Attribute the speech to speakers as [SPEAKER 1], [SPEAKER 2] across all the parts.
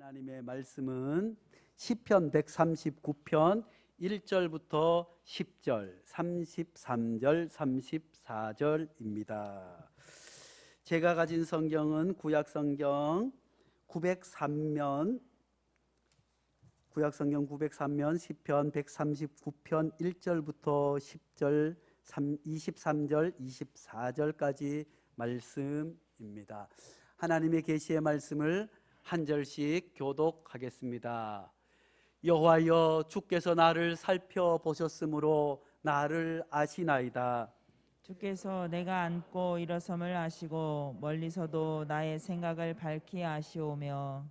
[SPEAKER 1] 하나님의 말씀은 시편 139편 1절부터 10절, 33절, 34절입니다. 제가 가진 성경은 구약성경 903면 시편 139편 1절부터 10절, 23절, 24절까지 말씀입니다. 하나님의 계시의 말씀을 한 절씩 교독하겠습니다. 여호와여, 주께서 나를 살펴보셨으므로 나를 아시나이다.
[SPEAKER 2] 주께서 내가 앉고 일어섬을 아시고 멀리서도 나의 생각을 밝히 아시오며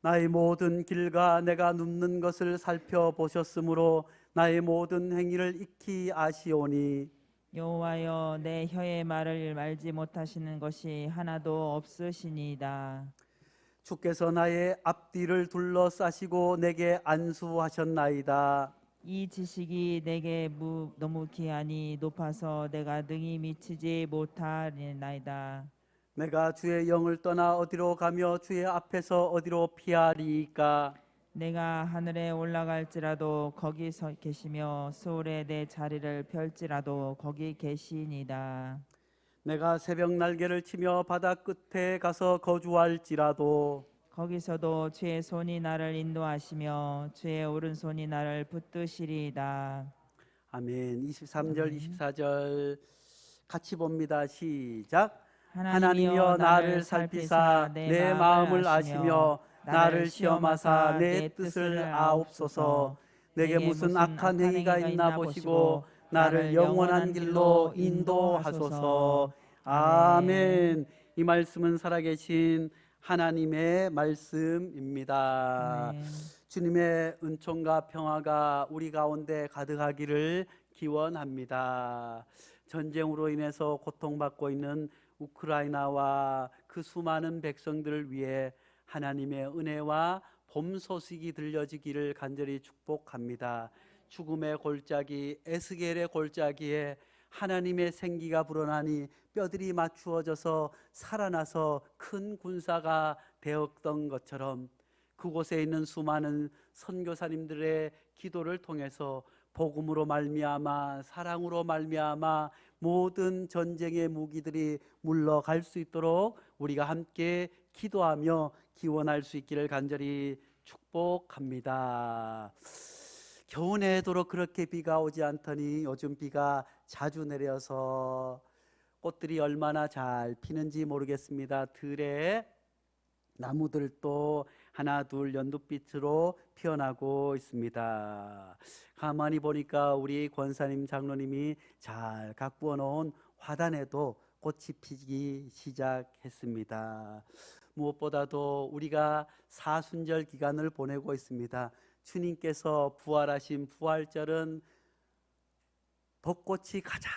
[SPEAKER 1] 나의 모든 길과 내가 눕는 것을 살펴보셨으므로 나의 모든 행위를 익히 아시오니
[SPEAKER 2] 여호와여, 내 혀의 말을 말지 못하시는 것이 하나도 없으시니이다.
[SPEAKER 1] 주께서 나의 앞뒤를 둘러싸시고 내게 안수하셨나이다.
[SPEAKER 2] 이 지식이 내게 너무 귀하니 높아서 내가 능히 미치지 못하리나이다.
[SPEAKER 1] 내가 주의 영을 떠나 어디로 가며 주의 앞에서 어디로 피하리이까?
[SPEAKER 2] 내가 하늘에 올라갈지라도 거기 서 계시며 수월에 내 자리를 펼지라도 거기 계시니이다.
[SPEAKER 1] 내가 새벽 날개를 치며 바다 끝에 가서 거주할지라도
[SPEAKER 2] 거기서도 주의 손이 나를 인도하시며 주의 오른손이 나를 붙드시리이다.
[SPEAKER 1] 아멘. 23절
[SPEAKER 2] 아멘.
[SPEAKER 1] 24절 같이 봅니다. 시작.
[SPEAKER 2] 하나님이여
[SPEAKER 1] 하나님이여 나를
[SPEAKER 2] 나를
[SPEAKER 1] 살피사
[SPEAKER 2] 살피사 내
[SPEAKER 1] 내
[SPEAKER 2] 마음을
[SPEAKER 1] 마음을
[SPEAKER 2] 아시며
[SPEAKER 1] 아시며 나를 시험하사 내 뜻을 아옵소서. 내게 무슨 악한 행위가 있나 보시고 나를 영원한 길로 인도하소서. 아멘. 이 말씀은 살아계신 하나님의 말씀입니다.
[SPEAKER 2] 아멘.
[SPEAKER 1] 주님의 은총과 평화가 우리 가운데 가득하기를 기원합니다. 전쟁으로 인해서 고통받고 있는 우크라이나와 그 수많은 백성들을 위해 하나님의 은혜와 봄 소식이 들려지기를 간절히 축복합니다. 죽음의 골짜기 에스겔의 골짜기에 하나님의 생기가 불어나니 뼈들이 맞추어져서 살아나서 큰 군사가 되었던 것처럼 그곳에 있는 수많은 선교사님들의 기도를 통해서 복음으로 말미암아 사랑으로 말미암아 모든 전쟁의 무기들이 물러갈 수 있도록 우리가 함께 기도하며 기원할 수 있기를 간절히 축복합니다. 겨우 내도록 그렇게 비가 오지 않더니 요즘 비가 자주 내려서 꽃들이 얼마나 잘 피는지 모르겠습니다. 들에 나무들도 하나 둘 연두빛으로 피어나고 있습니다. 가만히 보니까 우리 권사님 장로님이 잘 가꾸어 놓은 화단에도 꽃이 피기 시작했습니다. 무엇보다도 우리가 사순절 기간을 보내고 있습니다. 주님께서 부활하신 부활절은 벚꽃이 가장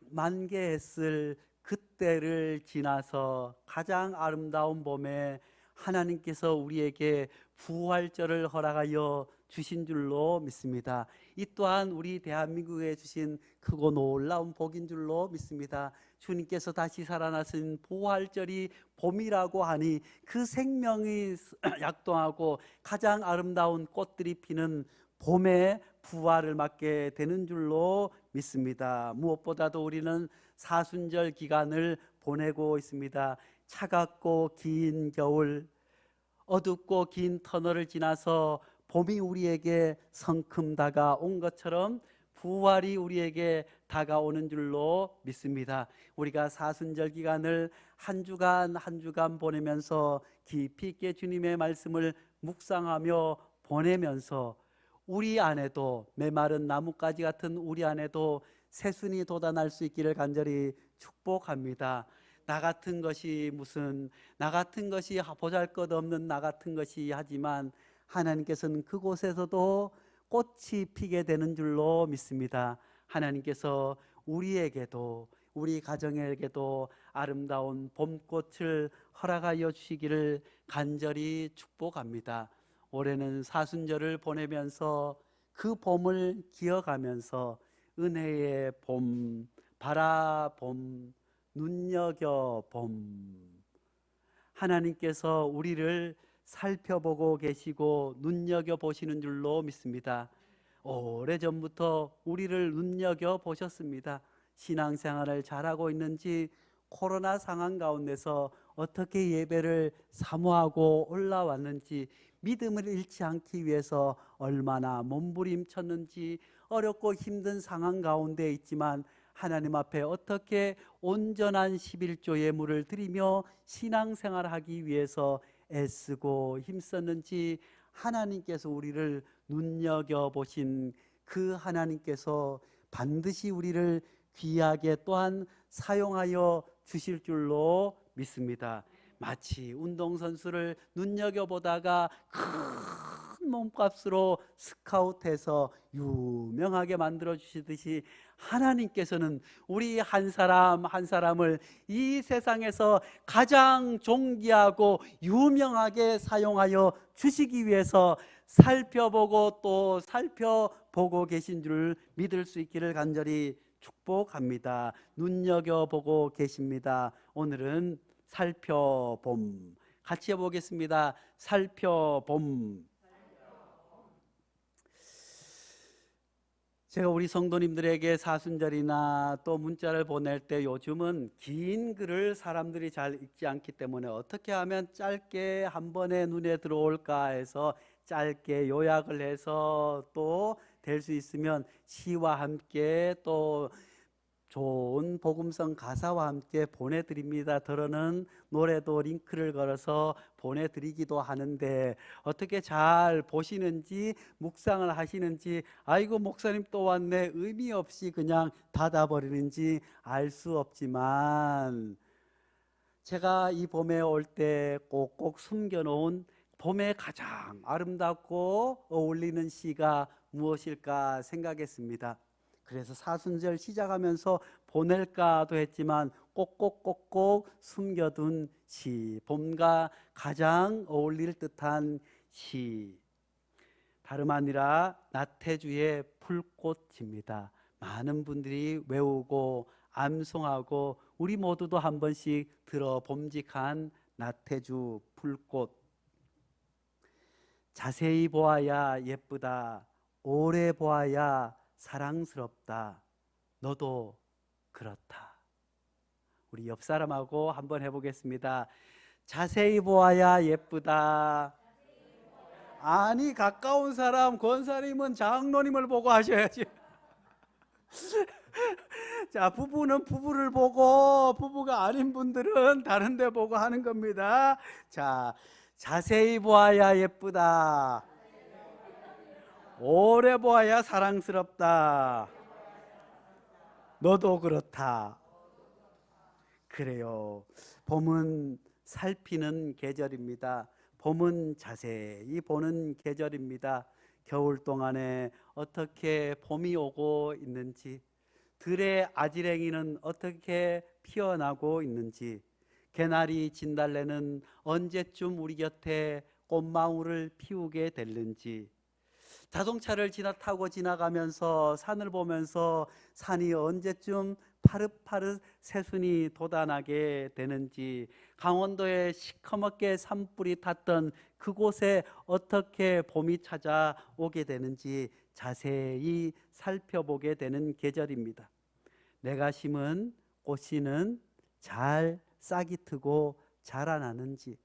[SPEAKER 1] 만개했을 그때를 지나서 가장 아름다운 봄에 하나님께서 우리에게 부활절을 허락하여 주신 줄로 믿습니다. 이 또한 우리 대한민국에 주신 크고 놀라운 복인 줄로 믿습니다. 주님께서 다시 살아나신 부활절이 봄이라고 하니 그 생명이 약동하고 가장 아름다운 꽃들이 피는 봄에 부활을 맞게 되는 줄로 믿습니다. 무엇보다도 우리는 사순절 기간을 보내고 있습니다. 차갑고 긴 겨울, 어둡고 긴 터널을 지나서 봄이 우리에게 성큼 다가온 것처럼 부활이 우리에게 다가오는 줄로 믿습니다. 우리가 사순절 기간을 한 주간 한 주간 보내면서 깊이 있게 주님의 말씀을 묵상하며 보내면서 우리 안에도 메마른 나뭇가지 같은 우리 안에도 새순이 돋아날 수 있기를 간절히 축복합니다. 나 같은 것이 나 같은 것이 보잘것없는 나 같은 것이 하지만 하나님께서는 그곳에서도 꽃이 피게 되는 줄로 믿습니다. 하나님께서 우리에게도 우리 가정에게도 아름다운 봄꽃을 허락하여 주시기를 간절히 축복합니다. 올해는 사순절을 보내면서 그 봄을 기억하면서 은혜의 봄, 바라봄, 눈여겨봄, 하나님께서 우리를 살펴보고 계시고 눈여겨보시는 줄로 믿습니다. 오래전부터 우리를 눈여겨보셨습니다. 신앙생활을 잘하고 있는지, 코로나 상황 가운데서 어떻게 예배를 사모하고 올라왔는지, 믿음을 잃지 않기 위해서 얼마나 몸부림쳤는지, 어렵고 힘든 상황 가운데 있지만 하나님 앞에 어떻게 온전한 11조 예물을 드리며 신앙생활하기 위해서 애쓰고 힘썼는지, 하나님께서 우리를 눈여겨보신 그 하나님께서 반드시 우리를 귀하게 또한 사용하여 주실 줄로 믿습니다. 마치 운동선수를 눈여겨보다가 큰 몸값으로 스카웃해서 유명하게 만들어 주시듯이, 하나님께서는 우리 한 사람 한 사람을 이 세상에서 가장 존귀하고 유명하게 사용하여 주시기 위해서 살펴보고 또 살펴보고 계신 줄 믿을 수 있기를 간절히 축복합니다. 눈여겨보고 계십니다. 오늘은 살펴봄 같이 해보겠습니다. 살펴봄. 제가 우리 성도님들에게 사순절이나 또 문자를 보낼 때 요즘은 긴 글을 사람들이 잘 읽지 않기 때문에 어떻게 하면 짧게 한 번에 눈에 들어올까 해서 짧게 요약을 해서 또 될 수 있으면 시와 함께 또 좋은 복음성 가사와 함께 보내드립니다. 들어는 노래도 링크를 걸어서 보내드리기도 하는데, 어떻게 잘 보시는지 묵상을 하시는지, 아이고 목사님 또 왔네, 의미 없이 그냥 닫아버리는지 알 수 없지만, 제가 이 봄에 올 때 꼭꼭 숨겨놓은 봄에 가장 아름답고 어울리는 시가 무엇일까 생각했습니다. 그래서 사순절 시작하면서 보낼까도 했지만 꼭꼭 숨겨둔 시, 봄과 가장 어울릴 듯한 시, 다름 아니라 나태주의 풀꽃입니다. 많은 분들이 외우고 암송하고 우리 모두도 한 번씩 들어봄직한 나태주 풀꽃. 자세히 보아야 예쁘다, 오래 보아야 사랑스럽다, 너도 그렇다. 우리 옆 사람하고 한번 해보겠습니다. 자세히 보아야 예쁘다. 아니, 가까운 사람, 권사님은 장로님을 보고 하셔야지. 자, 부부는 부부를 보고, 부부가 아닌 분들은 다른 데 보고 하는 겁니다. 자, 자세히 보아야 예쁘다, 오래 보아야 사랑스럽다, 너도 그렇다. 그래요. 봄은 살피는 계절입니다. 봄은 자세히 보는 계절입니다. 겨울 동안에 어떻게 봄이 오고 있는지, 들의 아지랭이는 어떻게 피어나고 있는지, 개나리 진달래는 언제쯤 우리 곁에 꽃망울을 피우게 될는지, 자동차를 타고 지나가면서 산을 보면서 산이 언제쯤 파릇파릇 새순이 돋아나게 되는지, 강원도에 시커멓게 산불이 탔던 그곳에 어떻게 봄이 찾아오게 되는지 자세히 살펴보게 되는 계절입니다. 내가 심은 꽃씨는 잘 싹이 트고 자라나는지,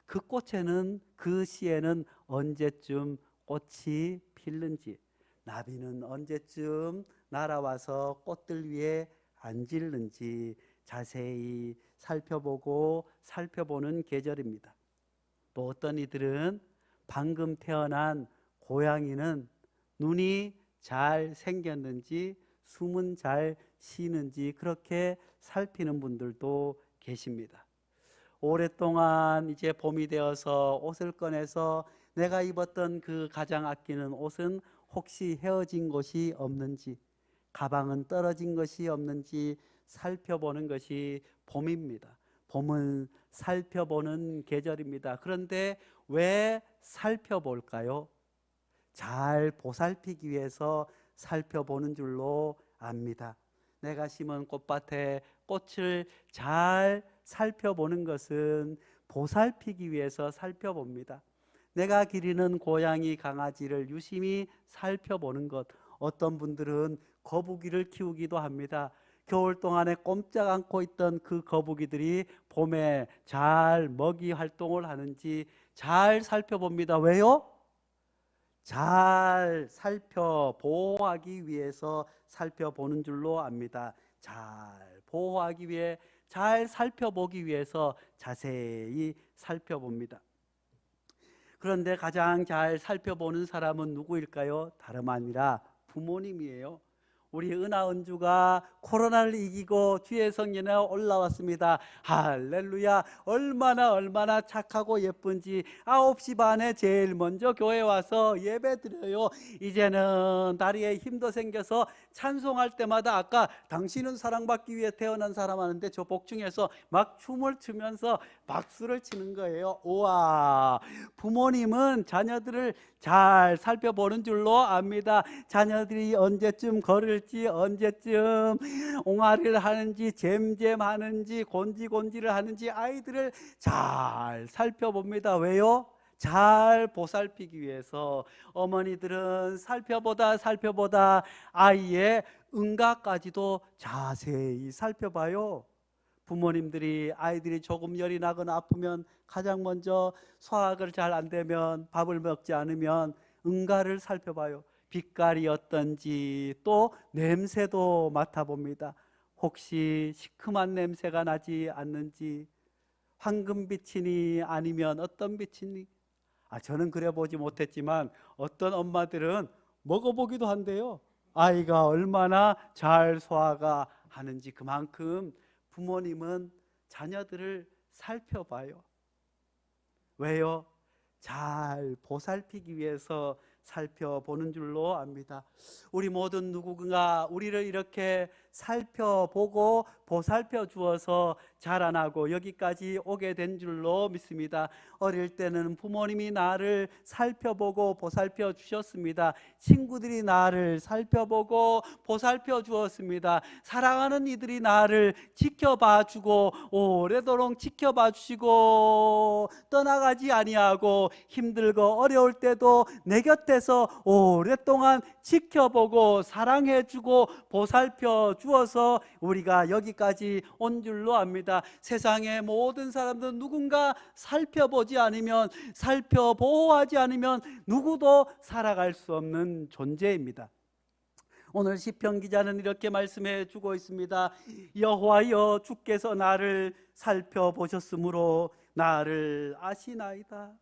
[SPEAKER 1] 그 꽃에는, 그 씨에는 언제쯤 꽃이 필는지, 나비는 언제쯤 날아와서 꽃들 위에 앉을는지 자세히 살펴보고 살펴보는 계절입니다. 또 어떤 이들은 방금 태어난 고양이는 눈이 잘 생겼는지, 숨은 잘 쉬는지 그렇게 살피는 분들도 계십니다. 오랫동안 이제 봄이 되어서 옷을 꺼내서 내가 입었던 그 가장 아끼는 옷은 혹시 헤어진 것이 없는지, 가방은 떨어진 것이 없는지 살펴보는 것이 봄입니다. 봄은 살펴보는 계절입니다. 그런데 왜 살펴볼까요? 잘 보살피기 위해서 살펴보는 줄로 압니다. 내가 심은 꽃밭에 꽃을 잘 살펴보는 것은 보살피기 위해서 살펴봅니다. 내가 기르는 고양이, 강아지를 유심히 살펴보는 것. 어떤 분들은 거북이를 키우기도 합니다. 겨울 동안에 꼼짝 않고 있던 그 거북이들이 봄에 잘 먹이 활동을 하는지 잘 살펴봅니다. 왜요? 잘 보호하기 위해서 살펴보는 줄로 압니다. 잘 보호하기 위해, 잘 살펴보기 위해서 자세히 살펴봅니다. 그런데 가장 잘 살펴보는 사람은 누구일까요? 다름 아니라 부모님이에요. 우리 은하은주가 코로나를 이기고 주의 성전에 올라왔습니다. 할렐루야. 얼마나 착하고 예쁜지 9시 반에 제일 먼저 교회 와서 예배 드려요. 이제는 다리에 힘도 생겨서 찬송할 때마다 아까 당신은 사랑받기 위해 태어난 사람 하는데 저 복중에서 막 춤을 추면서 박수를 치는 거예요. 우와. 부모님은 자녀들을 잘 살펴보는 줄로 압니다. 자녀들이 언제쯤 걸을지, 언제쯤 옹알이를 하는지, 잼잼하는지, 곤지곤지를 하는지 아이들을 잘 살펴봅니다. 왜요? 잘 보살피기 위해서. 어머니들은 살펴보다 아이의 응가까지도 자세히 살펴봐요. 부모님들이 아이들이 조금 열이 나거나 아프면 가장 먼저 소화가 잘 안 되면, 밥을 먹지 않으면 응가를 살펴봐요. 빛깔이 어떤지, 또 냄새도 맡아봅니다. 혹시 시큼한 냄새가 나지 않는지, 황금빛이니 아니면 어떤 빛이니. 저는 그래 보지 못했지만 어떤 엄마들은 먹어보기도 한대요. 아이가 얼마나 잘 소화가 하는지. 그만큼 부모님은 자녀들을 살펴봐요. 왜요? 잘 보살피기 위해서 살펴보는 줄로 압니다. 우리 모든 누구가 우리를 이렇게 살펴보고 보살펴 주어서 자라나고 여기까지 오게 된 줄로 믿습니다. 어릴 때는 부모님이 나를 살펴보고 보살펴 주셨습니다. 친구들이 나를 살펴보고 보살펴 주었습니다. 사랑하는 이들이 나를 지켜봐 주고 오래도록 지켜봐 주시고 떠나가지 아니하고 힘들고 어려울 때도 내 곁에서 오랫동안 지켜보고 사랑해 주고 보살펴 주어서 우리가 여기까지 온 줄로 압니다. 세상의 모든 사람들은 누군가 살펴보지 않으면, 살펴보호하지 않으면 누구도 살아갈 수 없는 존재입니다. 오늘 시편 기자는 이렇게 말씀해 주고 있습니다. 여호와여, 주께서 나를 살펴보셨으므로 나를 아시나이다.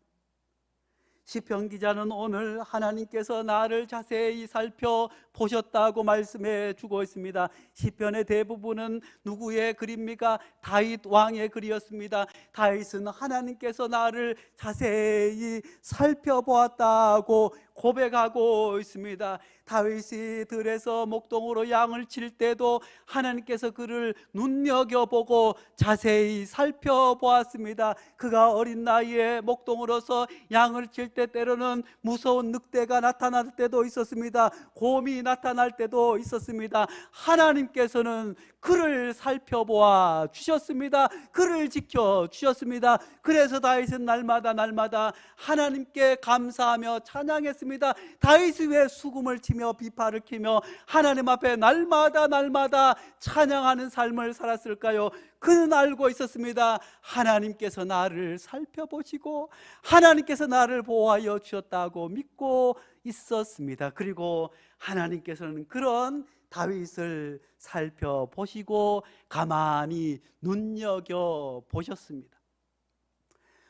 [SPEAKER 1] 시편 기자는 오늘 하나님께서 나를 자세히 살펴보셨다고 말씀해 주고 있습니다. 시편의 대부분은 누구의 글입니까? 다윗 왕의 글이었습니다. 다윗은 하나님께서 나를 자세히 살펴보았다고 고백하고 있습니다. 다윗이 들에서 목동으로 양을 칠 때도 하나님께서 그를 눈여겨보고 자세히 살펴보았습니다. 그가 어린 나이에 목동으로서 양을 칠 때 때로는 무서운 늑대가 나타날 때도 있었습니다. 곰이 나타날 때도 있었습니다. 하나님께서는 그를 살펴보아 주셨습니다. 그를 지켜 주셨습니다. 그래서 다윗은 날마다 하나님께 감사하며 찬양했습니다. 다윗이 왜 수금을 치며 비파를 키며 하나님 앞에 날마다 찬양하는 삶을 살았을까요? 그는 알고 있었습니다. 하나님께서 나를 살펴보시고 하나님께서 나를 보호하여 주셨다고 믿고 있었습니다. 그리고 하나님께서는 그런 다윗을 살펴보시고 가만히 눈여겨보셨습니다.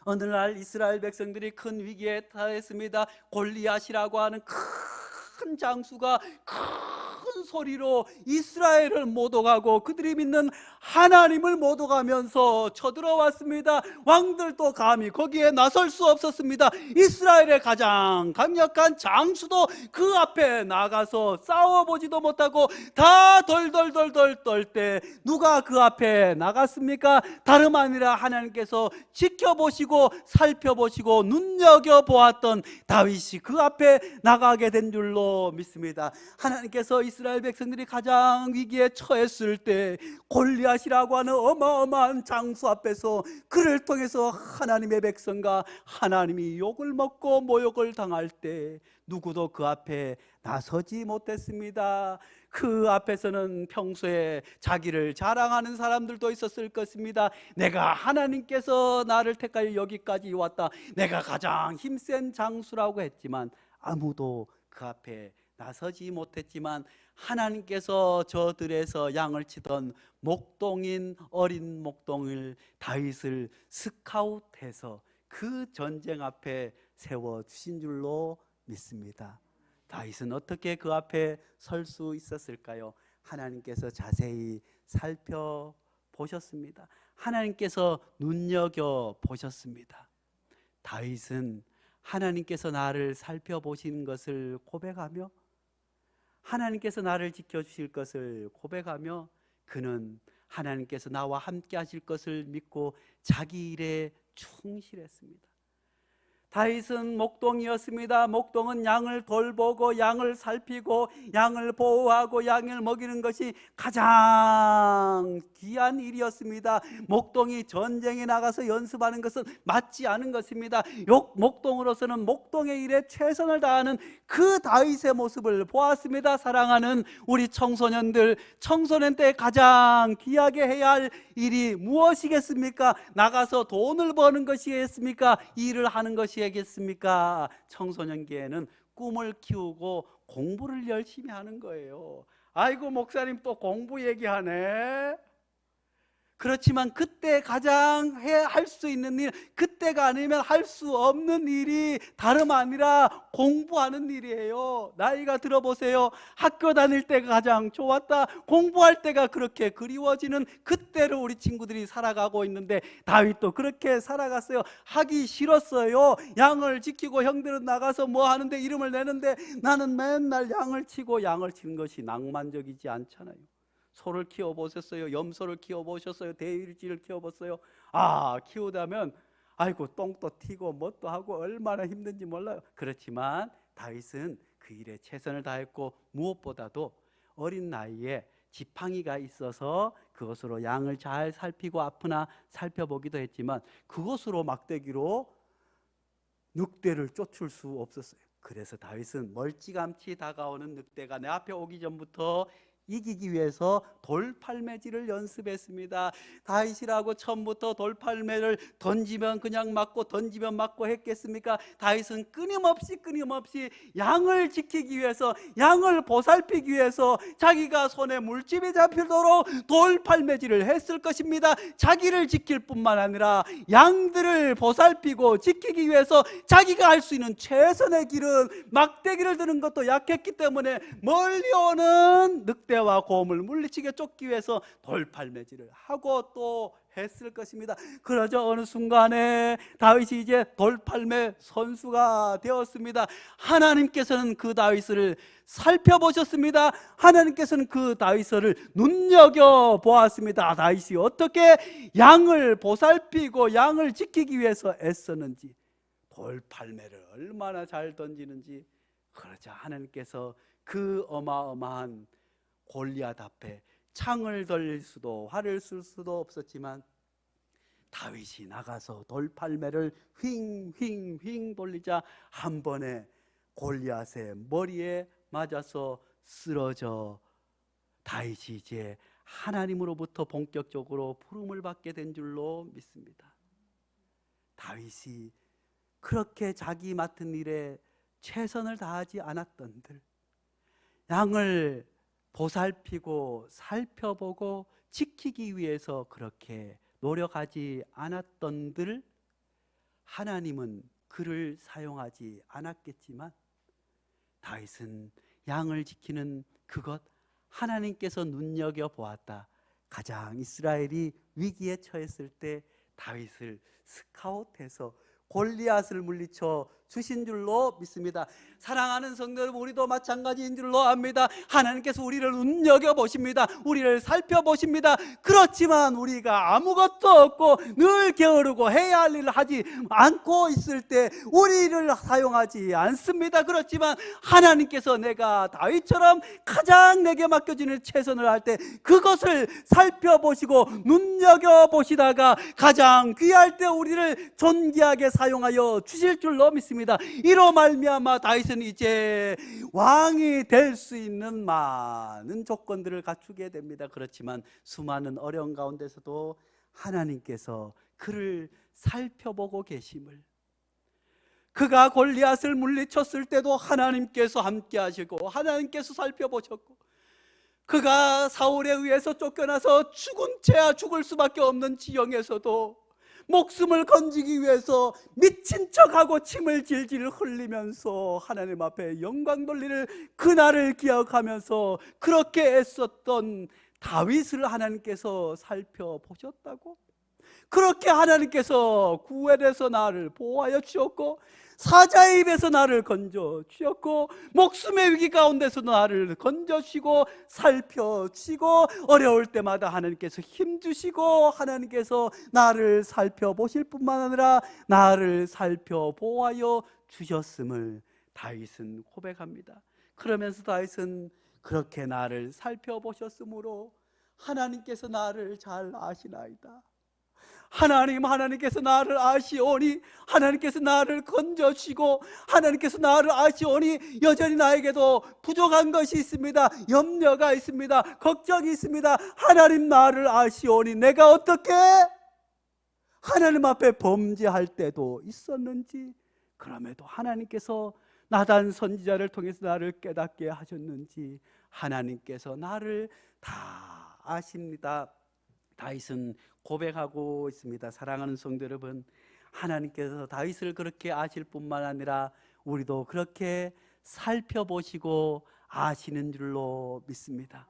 [SPEAKER 1] 어느 날 이스라엘 백성들이 큰 위기에 처했습니다. 골리앗이라고 하는 큰 장수가 큰 소리로 이스라엘을 모독하고 그들이 믿는 하나님을 모독하면서 쳐들어왔습니다. 왕들도 감히 거기에 나설 수 없었습니다. 이스라엘의 가장 강력한 장수도 그 앞에 나가서 싸워보지도 못하고 다 덜덜 떨 때 누가 그 앞에 나갔습니까? 다름 아니라 하나님께서 지켜보시고 살펴보시고 눈여겨보았던 다윗이 그 앞에 나가게 된 줄로 믿습니다. 하나님께서 이스라엘 이스라엘 백성들이 가장 위기에 처했을 때 골리앗이라고 하는 어마어마한 장수 앞에서 그를 통해서 하나님의 백성과 하나님이 욕을 먹고 모욕을 당할 때 누구도 그 앞에 나서지 못했습니다. 그 앞에서는 평소에 자기를 자랑하는 사람들도 있었을 것입니다. 내가 하나님께서 나를 택하여 여기까지 왔다, 내가 가장 힘센 장수라고 했지만 아무도 그 앞에 나서지 못했지만 하나님께서 저 들에서 양을 치던 목동인 어린 목동을 다윗을 스카웃해서 그 전쟁 앞에 세워주신 줄로 믿습니다. 다윗은 어떻게 그 앞에 설 수 있었을까요? 하나님께서 자세히 살펴보셨습니다. 하나님께서 눈여겨보셨습니다. 다윗은 하나님께서 나를 살펴보시는 것을 고백하며 하나님께서 나를 지켜주실 것을 고백하며 그는 하나님께서 나와 함께 하실 것을 믿고 자기 일에 충실했습니다. 다윗은 목동이었습니다. 목동은 양을 돌보고 양을 살피고 양을 보호하고 양을 먹이는 것이 가장 귀한 일이었습니다. 목동이 전쟁에 나가서 연습하는 것은 맞지 않은 것입니다. 목동으로서는 목동의 일에 최선을 다하는 그 다윗의 모습을 보았습니다. 사랑하는 우리 청소년들, 청소년 때 가장 귀하게 해야 할 일이 무엇이겠습니까? 나가서 돈을 버는 것이겠습니까? 일을 하는 것이겠습니까? 청소년기에는 꿈을 키우고 공부를 열심히 하는 거예요. 아이고, 목사님 또 공부 얘기하네. 그렇지만 그때 가장 할 수 있는 일, 그때가 아니면 할 수 없는 일이 다름 아니라 공부하는 일이에요. 나이가 들어보세요. 학교 다닐 때가 가장 좋았다, 공부할 때가 그렇게 그리워지는 그때를 우리 친구들이 살아가고 있는데 다윗도 그렇게 살아갔어요. 하기 싫었어요. 양을 지키고 형들은 나가서 뭐 하는데 이름을 내는데 나는 맨날 양을 치고, 양을 치는 것이 낭만적이지 않잖아요. 소를 키워보셨어요? 염소를 키워보셨어요? 돼지를 키워봤어요? 키우다면 아이고 똥도 튀고 뭣도 하고 얼마나 힘든지 몰라요. 그렇지만 다윗은 그 일에 최선을 다했고 무엇보다도 어린 나이에 지팡이가 있어서 그것으로 양을 잘 살피고 아프나 살펴보기도 했지만 그것으로 막대기로 늑대를 쫓을 수 없었어요. 그래서 다윗은 멀찌감치 다가오는 늑대가 내 앞에 오기 전부터 이기기 위해서 돌팔매질을 연습했습니다. 다윗이라고 처음부터 돌팔매를 던지면 그냥 맞고 던지면 맞고 했겠습니까? 다윗은 끊임없이 양을 지키기 위해서, 양을 보살피기 위해서 자기가 손에 물집이 잡히도록 돌팔매질을 했을 것입니다. 자기를 지킬 뿐만 아니라 양들을 보살피고 지키기 위해서 자기가 할 수 있는 최선의 길은 막대기를 드는 것도 약했기 때문에 멀리 오는 늑대와 곰을 물리치게 쫓기 위해서 돌팔매질을 하고 또 했을 것입니다. 그러자 어느 순간에 다윗이 이제 돌팔매 선수가 되었습니다. 하나님께서는 그 다윗을 살펴보셨습니다. 하나님께서는 그 다윗을 눈여겨보았습니다. 다윗이 어떻게 양을 보살피고 양을 지키기 위해서 애썼는지, 돌팔매를 얼마나 잘 던지는지. 그러자 하나님께서 그 어마어마한 골리앗 앞에 창을 돌릴 수도 활을 쓸 수도 없었지만 다윗이 나가서 돌팔매를 휑휑휑 돌리자 한 번에 골리앗의 머리에 맞아서 쓰러져 다윗이 이제 하나님으로부터 본격적으로 부름을 받게 된 줄로 믿습니다. 다윗이 그렇게 자기 맡은 일에 최선을 다하지 않았던들, 양을 보살피고 살펴보고 지키기 위해서 그렇게 노력하지 않았던들, 하나님은 그를 사용하지 않았겠지만 다윗은 양을 지키는 그것, 하나님께서 눈여겨보았다. 가장 이스라엘이 위기에 처했을 때 다윗을 스카웃해서 골리앗을 물리쳐 주신 줄로 믿습니다. 사랑하는 성도 여러분, 우리도 마찬가지인 줄로 압니다. 하나님께서 우리를 눈여겨보십니다. 우리를 살펴보십니다. 그렇지만 우리가 아무것도 없고 늘 게으르고 해야 할 일을 하지 않고 있을 때 우리를 사용하지 않습니다. 그렇지만 하나님께서 내가 다윗처럼 가장 내게 맡겨지는 최선을 할 때 그것을 살펴보시고 눈여겨보시다가 가장 귀할 때 우리를 존귀하게 사용하여 주실 줄로 믿습니다. 이로 말미암아 다윗은 이제 왕이 될 수 있는 많은 조건들을 갖추게 됩니다. 그렇지만 수많은 어려운 가운데서도 하나님께서 그를 살펴보고 계심을, 그가 골리앗을 물리쳤을 때도 하나님께서 함께 하시고 하나님께서 살펴보셨고, 그가 사울에 의해서 쫓겨나서 죽은 채야 죽을 수밖에 없는 지경에서도 목숨을 건지기 위해서 미친 척하고 침을 질질 흘리면서 하나님 앞에 영광 돌리는 그날을 기억하면서 그렇게 애썼던 다윗을 하나님께서 살펴보셨다고? 그렇게 하나님께서 구원해서 나를 보호하여 주셨고, 사자의 입에서 나를 건져 주셨고, 목숨의 위기 가운데서 나를 건져 주시고 살펴주시고, 어려울 때마다 하나님께서 힘주시고 하나님께서 나를 살펴보실 뿐만 아니라 나를 살펴보호하여 주셨음을 다윗은 고백합니다. 그러면서 다윗은 그렇게 나를 살펴보셨으므로 하나님께서 나를 잘 아시나이다. 하나님께서 나를 아시오니, 하나님께서 나를 건져주시고 하나님께서 나를 아시오니 여전히 나에게도 부족한 것이 있습니다. 염려가 있습니다. 걱정이 있습니다. 하나님 나를 아시오니 내가 어떻게 하나님 앞에 범죄할 때도 있었는지, 그럼에도 하나님께서 나단 선지자를 통해서 나를 깨닫게 하셨는지 하나님께서 나를 다 아십니다. 다윗은 고백하고 있습니다. 사랑하는 성도 여러분, 하나님께서 다윗을 그렇게 아실 뿐만 아니라 우리도 그렇게 살펴보시고 아시는 줄로 믿습니다.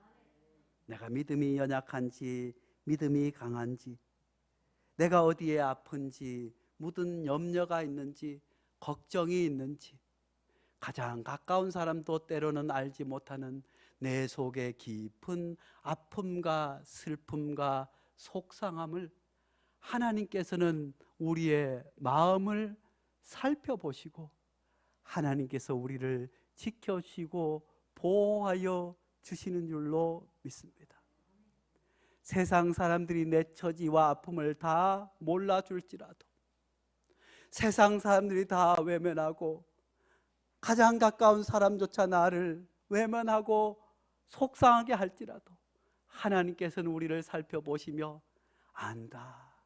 [SPEAKER 1] 내가 믿음이 연약한지 믿음이 강한지, 내가 어디에 아픈지, 묻은 염려가 있는지, 걱정이 있는지, 가장 가까운 사람도 때로는 알지 못하는 내 속에 깊은 아픔과 슬픔과 속상함을 하나님께서는 우리의 마음을 살펴보시고 하나님께서 우리를 지켜주시고 보호하여 주시는 줄로 믿습니다. 세상 사람들이 내 처지와 아픔을 다 몰라줄지라도, 세상 사람들이 다 외면하고 가장 가까운 사람조차 나를 외면하고 속상하게 할지라도 하나님께서는 우리를 살펴보시며 안다,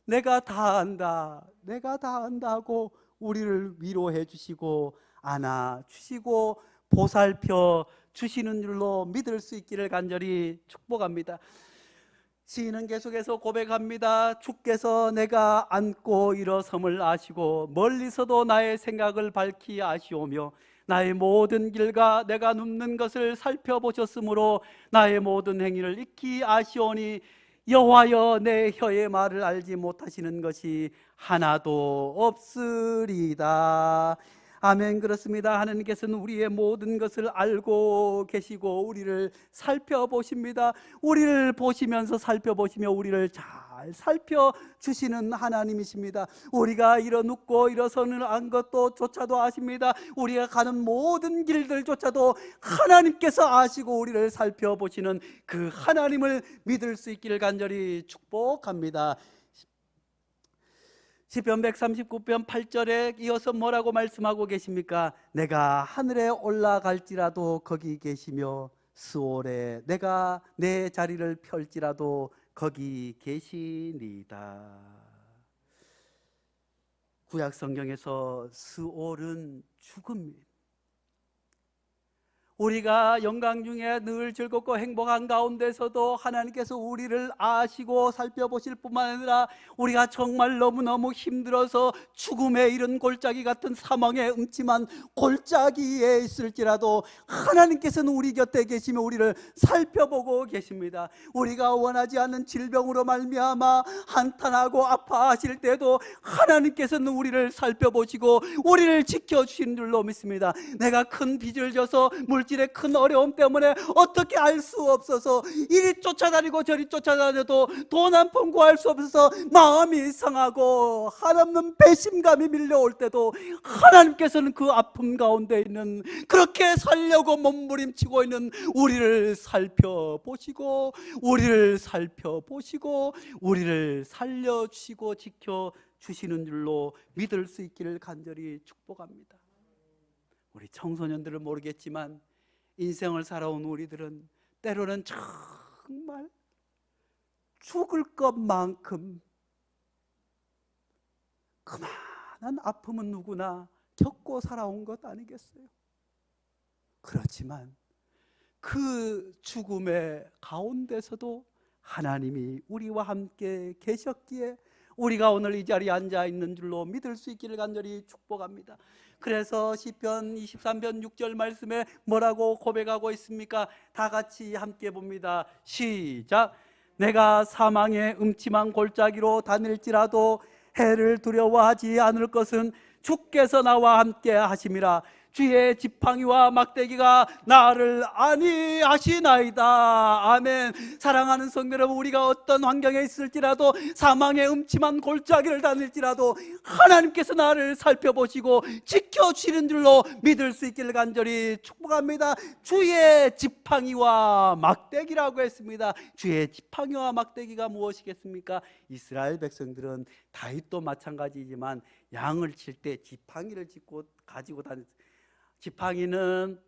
[SPEAKER 1] 내가 다 안다, 내가 다 안다 하고 우리를 위로해 주시고 안아 주시고 보살펴 주시는 줄로 믿을 수 있기를 간절히 축복합니다. 시인은 계속해서 고백합니다. 주께서 내가 앉고 일어섬을 아시고 멀리서도 나의 생각을 밝히 아시오며 나의 모든 길과 내가 눕는 것을 살펴보셨으므로 나의 모든 행위를 익히 아시오니 여호와여 내 혀의 말을 알지 못하시는 것이 하나도 없으리다. 아멘. 그렇습니다. 하나님께서는 우리의 모든 것을 알고 계시고 우리를 살펴보십니다. 우리를 보시면서 살펴보시며 우리를 잘 살펴주시는 하나님이십니다. 우리가 눕고 일어서는 안 것도 조차도 아십니다. 우리가 가는 모든 길들조차도 하나님께서 아시고 우리를 살펴보시는 그 하나님을 믿을 수 있기를 간절히 축복합니다. 시편 139편 8절에 이어서 뭐라고 말씀하고 계십니까? 내가 하늘에 올라갈지라도 거기 계시며 스올에 내가 내 자리를 펼지라도 거기 계시니이다. 구약 성경에서 스올은 죽음입니다. 우리가 영광 중에 늘 즐겁고 행복한 가운데서도 하나님께서 우리를 아시고 살펴보실 뿐만 아니라 우리가 정말 너무너무 힘들어서 죽음에 이른 골짜기 같은 사망의 음침한 골짜기에 있을지라도 하나님께서는 우리 곁에 계시며 우리를 살펴보고 계십니다. 우리가 원하지 않는 질병으로 말미암아 한탄하고 아파하실 때도 하나님께서는 우리를 살펴보시고 우리를 지켜주시는 줄로 믿습니다. 내가 큰 빚을 져서 물질의 큰 어려움 때문에 어떻게 알 수 없어서 이리 쫓아다니고 저리 쫓아다녀도 돈 한 푼 구할 수 없어서 마음이 상하고 한없는 배심감이 밀려올 때도 하나님께서는 그 아픔 가운데 있는, 그렇게 살려고 몸부림치고 있는 우리를 살펴보시고 우리를 살펴보시고 우리를 살려주시고 지켜주시는 줄로 믿을 수 있기를 간절히 축복합니다. 우리 청소년들은 모르겠지만 인생을 살아온 우리들은 때로는 정말 죽을 것만큼 그만한 아픔은 누구나 겪고 살아온 것 아니겠어요? 그렇지만 그 죽음의 가운데서도 하나님이 우리와 함께 계셨기에 우리가 오늘 이 자리에 앉아 있는 줄로 믿을 수 있기를 간절히 축복합니다. 그래서 시편 23편 6절 말씀에 뭐라고 고백하고 있습니까? 다 같이 함께 봅니다. 시작. 내가 사망의 음침한 골짜기로 다닐지라도 해를 두려워하지 않을 것은 주께서 나와 함께 하심이라. 주의 지팡이와 막대기가 나를 안위하시나이다. 아멘. 사랑하는 성도 여러분, 우리가 어떤 환경에 있을지라도 사망의 음침한 골짜기를 다닐지라도 하나님께서 나를 살펴보시고 지켜주시는 줄로 믿을 수 있기를 간절히 축복합니다. 주의 지팡이와 막대기라고 했습니다. 주의 지팡이와 막대기가 무엇이겠습니까? 이스라엘 백성들은 다윗도 마찬가지지만 양을 칠 때 지팡이를 가지고 다녔습니다. 지팡이는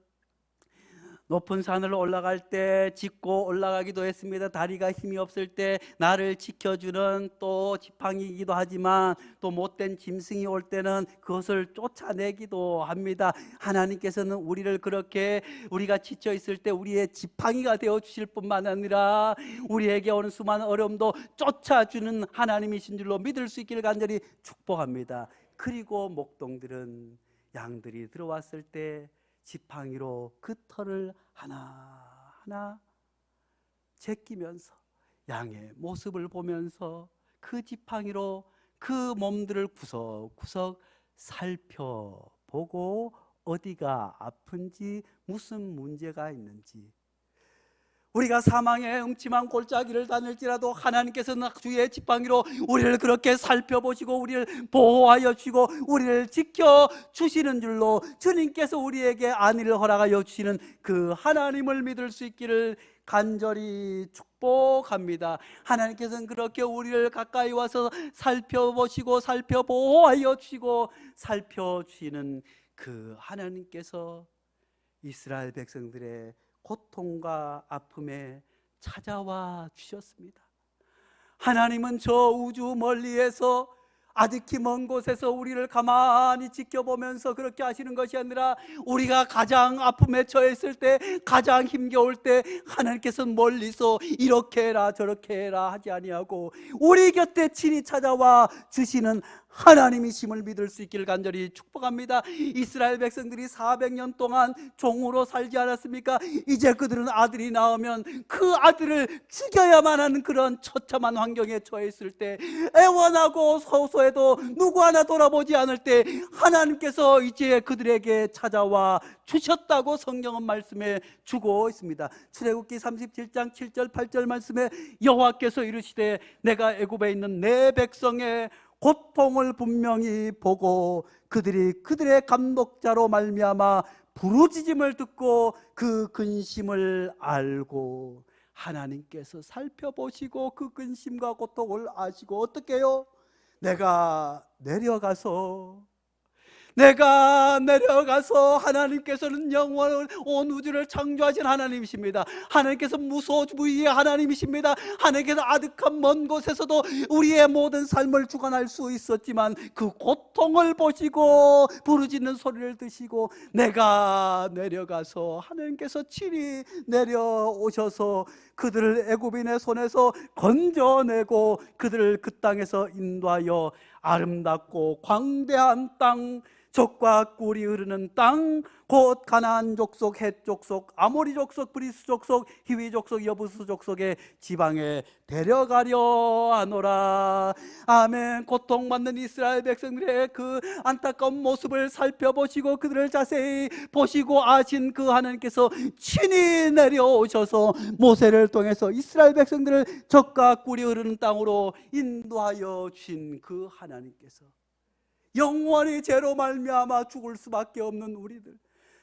[SPEAKER 1] 높은 산을 올라갈 때 짚고 올라가기도 했습니다. 다리가 힘이 없을 때 나를 지켜주는 또 지팡이이기도 하지만 또 못된 짐승이 올 때는 그것을 쫓아내기도 합니다. 하나님께서는 우리를 그렇게 우리가 지쳐 있을 때 우리의 지팡이가 되어 주실 뿐만 아니라 우리에게 오는 수많은 어려움도 쫓아주는 하나님이신 줄로 믿을 수 있기를 간절히 축복합니다. 그리고 목동들은 양들이 들어왔을 때 지팡이로 그 털을 하나하나 제끼면서 양의 모습을 보면서 그 지팡이로 그 몸들을 구석구석 살펴보고 어디가 아픈지 무슨 문제가 있는지, 우리가 사망의 음침한 골짜기를 다닐지라도 하나님께서는 주의 지팡이로 우리를 그렇게 살펴보시고 우리를 보호하여 주시고 우리를 지켜주시는 줄로 주님께서 우리에게 안위를 허락하여 주시는 그 하나님을 믿을 수 있기를 간절히 축복합니다. 하나님께서는 그렇게 우리를 가까이 와서 살펴보시고 살펴보호하여 주시고 살펴주시는 그 하나님께서 이스라엘 백성들의 고통과 아픔에 찾아와 주셨습니다. 하나님은 저 우주 멀리에서 아득히 먼 곳에서 우리를 가만히 지켜보면서 그렇게 하시는 것이 아니라 우리가 가장 아픔에 처했을 때, 가장 힘겨울 때 하나님께서는 멀리서 이렇게 해라 저렇게 해라 하지 아니하고 우리 곁에 친히 찾아와 주시는 하나님이심을 믿을 수 있기를 간절히 축복합니다. 이스라엘 백성들이 400년 동안 종으로 살지 않았습니까? 이제 그들은 아들이 나오면 그 아들을 죽여야만 하는 그런 처참한 환경에 처해 있을 때, 애원하고 서소해도 누구 하나 돌아보지 않을 때 하나님께서 이제 그들에게 찾아와 주셨다고 성경은 말씀해 주고 있습니다. 출애굽기 37장 7절 8절 말씀에 여호와께서 이르시되 내가 애굽에 있는 내 백성의 고통을 분명히 보고 그들이 그들의 감독자로 말미암아 부르짖음을 듣고 그 근심을 알고, 하나님께서 살펴보시고 그 근심과 고통을 아시고 어떻게 해요? 내가 내려가서 내가 내려가서, 하나님께서는 영원을, 온 우주를 창조하신 하나님이십니다. 하나님께서 무소부위의 하나님이십니다. 하나님께서 아득한 먼 곳에서도 우리의 모든 삶을 주관할 수 있었지만 그 고통을 보시고 부르짖는 소리를 드시고 내가 내려가서, 하나님께서 친히 내려오셔서 그들을 애굽인의 손에서 건져내고 그들을 그 땅에서 인도하여 아름답고 광대한 땅, 젖과 꿀이 흐르는 땅, 곧 가나안 족속, 헷 족속, 아모리 족속, 브리스 족속, 히위 족속, 여부스 족속의 지방에 데려가려 하노라. 아멘. 고통받는 이스라엘 백성들의 그 안타까운 모습을 살펴보시고 그들을 자세히 보시고 아신 그 하나님께서 친히 내려오셔서 모세를 통해서 이스라엘 백성들을 젖과 꿀이 흐르는 땅으로 인도하여 주신 그 하나님께서 영원히 죄로 말미암아 죽을 수밖에 없는 우리들,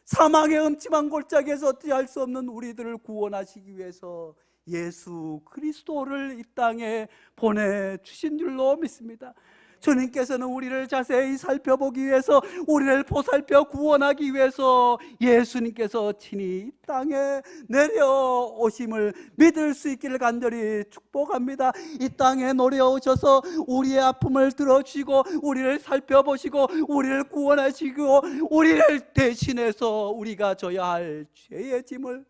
[SPEAKER 1] 사망의 음침한 골짜기에서 어찌할 수 없는 우리들을 구원하시기 위해서 예수 그리스도를 이 땅에 보내주신 줄로 믿습니다. 주님께서는 우리를 자세히 살펴보기 위해서, 우리를 보살펴 구원하기 위해서 예수님께서 친히 이 땅에 내려오심을 믿을 수 있기를 간절히 축복합니다. 이 땅에 내려오셔서 우리의 아픔을 들어주시고 우리를 살펴보시고 우리를 구원하시고 우리를 대신해서 우리가 져야 할 죄의 짐을,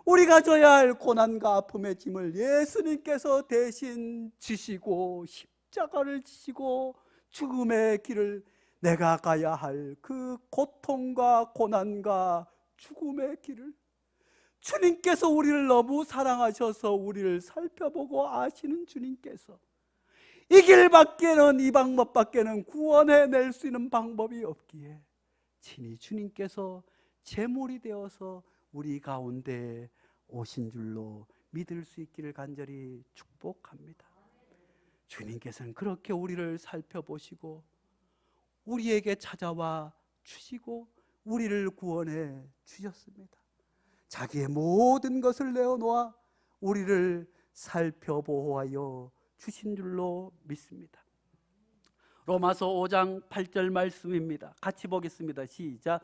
[SPEAKER 1] 우리가 져야 할 고난과 아픔의 짐을 예수님께서 대신 지시고 십자가를 지시고 죽음의 길을, 내가 가야 할 그 고통과 고난과 죽음의 길을 주님께서 우리를 너무 사랑하셔서 우리를 살펴보고 아시는 주님께서 이 길밖에는, 이 방법밖에는 구원해낼 수 있는 방법이 없기에 친히 주님께서 제물이 되어서 우리 가운데 오신 줄로 믿을 수 있기를 간절히 축복합니다. 주님께서는 그렇게 우리를 살펴보시고 우리에게 찾아와 주시고 우리를 구원해 주셨습니다. 자기의 모든 것을 내어놓아 우리를 살펴보호하여 주신 줄로 믿습니다. 로마서 5장 8절 말씀입니다. 같이 보겠습니다. 시작.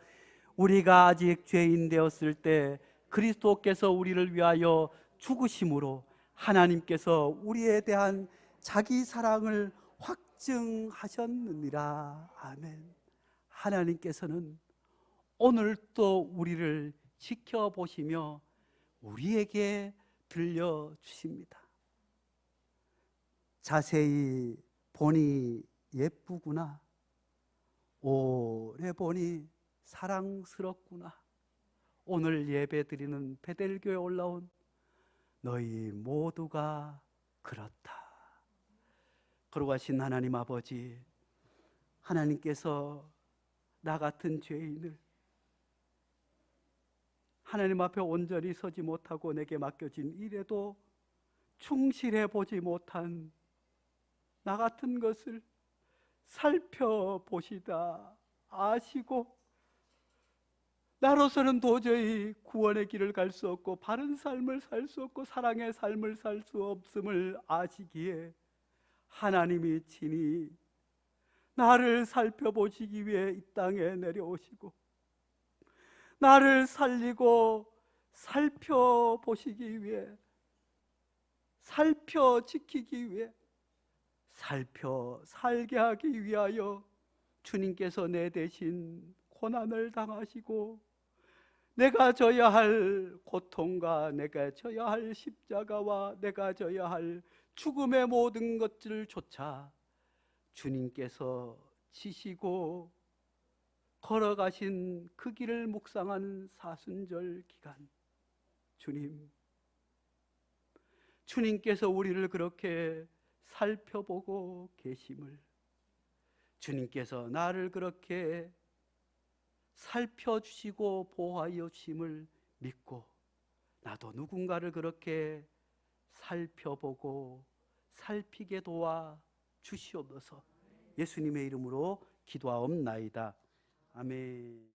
[SPEAKER 1] 우리가 아직 죄인 되었을 때 그리스도께서 우리를 위하여 죽으심으로 하나님께서 우리에 대한 자기 사랑을 확증하셨느니라. 아멘. 하나님께서는 오늘 또 우리를 지켜보시며 우리에게 들려주십니다. 자세히 보니 예쁘구나, 오래 보니 사랑스럽구나. 오늘 예배 드리는 베델교에 올라온 너희 모두가 그렇다. 거룩하신 하나님 아버지, 하나님께서 나 같은 죄인을 하나님 앞에 온전히 서지 못하고 내게 맡겨진 일에도 충실해 보지 못한 나 같은 것을 살펴보시다 아시고 나로서는 도저히 구원의 길을 갈 수 없고 바른 삶을 살 수 없고 사랑의 삶을 살 수 없음을 아시기에 하나님이 친히 나를 살펴보시기 위해 이 땅에 내려오시고 나를 살리고 살펴보시기 위해, 살펴지키기 위해, 살게 하기 위하여 주님께서 내 대신 고난을 당하시고 내가 져야 할 고통과 내가 져야 할 십자가와 내가 져야 할 죽음의 모든 것들조차 주님께서 지시고 걸어가신 그 길을 묵상한 사순절 기간, 주님께서 우리를 그렇게 살펴보고 계심을, 주님께서 나를 그렇게 살펴주시고 보호하여 주심을 믿고 나도 누군가를 그렇게 살펴보고 살피게 도와 주시옵소서. 예수님의 이름으로 기도하옵나이다. 아멘.